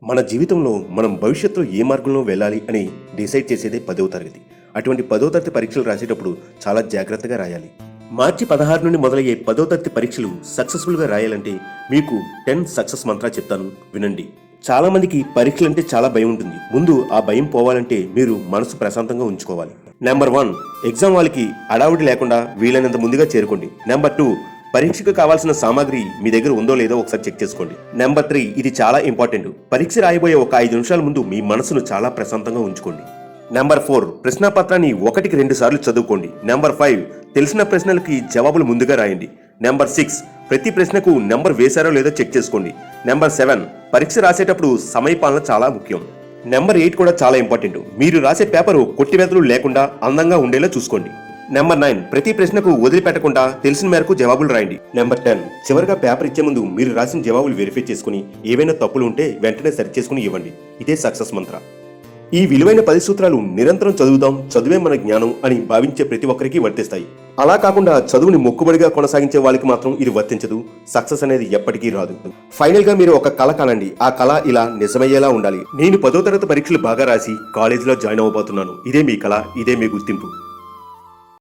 మన జీవితంలో మనం భవిష్యత్తులో ఏ మార్గంలో వెళ్ళాలి అని డిసైడ్ చేసేదే 10వ తరగతి. అటువంటి 10వ తరగతి పరీక్షలు రాసేటప్పుడు చాలా జాగ్రత్తగా రాయాలి. మార్చి 16 నుండి మొదలయ్యే 10వ తరగతి పరీక్షలు సక్సెస్ఫుల్గా రాయాలంటే మీకు 10 సక్సెస్ మంత్రా చెప్తాను, వినండి. చాలా మందికి పరీక్షలంటే చాలా భయం ఉంటుంది. ముందు ఆ భయం పోవాలంటే మీరు మనసు ప్రశాంతంగా ఉంచుకోవాలి. నెంబర్ 1, ఎగ్జామ్ వాళ్ళకి అడావుడి లేకుండా వీలైనంత ముందుగా చేరుకోండి. నెంబర్ 2, పరీక్షకు కావాల్సిన సామాగ్రి మీ దగ్గర ఉందో లేదో ఒకసారి చెక్ చేసుకోండి. నెంబర్ 3, ఇది చాలా ఇంపార్టెంట్, పరీక్ష రాయబోయే ఒక 5 నిమిషాల ముందు మీ మనసును చాలా ప్రశాంతంగా ఉంచుకోండి. నెంబర్ 4, ప్రశ్నాపత్రాన్ని 1కి 2 సార్లు చదువుకోండి. నెంబర్ 5, తెలిసిన ప్రశ్నలకి జవాబులు ముందుగా రాయండి. నెంబర్ 6, ప్రతి ప్రశ్నకు నెంబర్ వేశారో లేదో చెక్ చేసుకోండి. నెంబర్ 7, పరీక్ష రాసేటప్పుడు సమయపాలన చాలా ముఖ్యం. నెంబర్ 8 కూడా చాలా ఇంపార్టెంట్, మీరు రాసే పేపరు కొట్టివేతలు లేకుండా అందంగా ఉండేలా చూసుకోండి. నెంబర్ 9, ప్రతి ప్రశ్నకు వదిలిపెట్టకుండా తెలిసిన మేరకు జవాబులు రాయండి. నెంబర్ 10, చివరిగా పేపర్ ఇచ్చే ముందు మీరు రాసిన జవాబులు వెరిఫై చేసుకుని ఏవైనా తప్పులు ఉంటే వెంటనే సరి చేసుకుని ఇవ్వండి. ఇదే సక్సెస్ మంత్ర. ఈ విలువైన 10 సూత్రాలు నిరంతరం చదువుదాం, చదువే మన జ్ఞానం అని భావించే ప్రతి ఒక్కరికి వర్తిస్తాయి. అలా కాకుండా చదువుని మొక్కుబడిగా కొనసాగించే వాళ్ళకి మాత్రం ఇది వర్తించదు. సక్సెస్ అనేది ఎప్పటికీ రాదు. ఫైనల్ గా మీరు ఒక కళ కనండి. ఆ కళ ఇలా నిజమయ్యేలా ఉండాలి. నేను 10వ తరగతి పరీక్షలు బాగా రాసి కాలేజీలో జాయిన్ అవ్వబోతున్నాను. ఇదే మీ కళ, ఇదే మీ గుర్తింపు.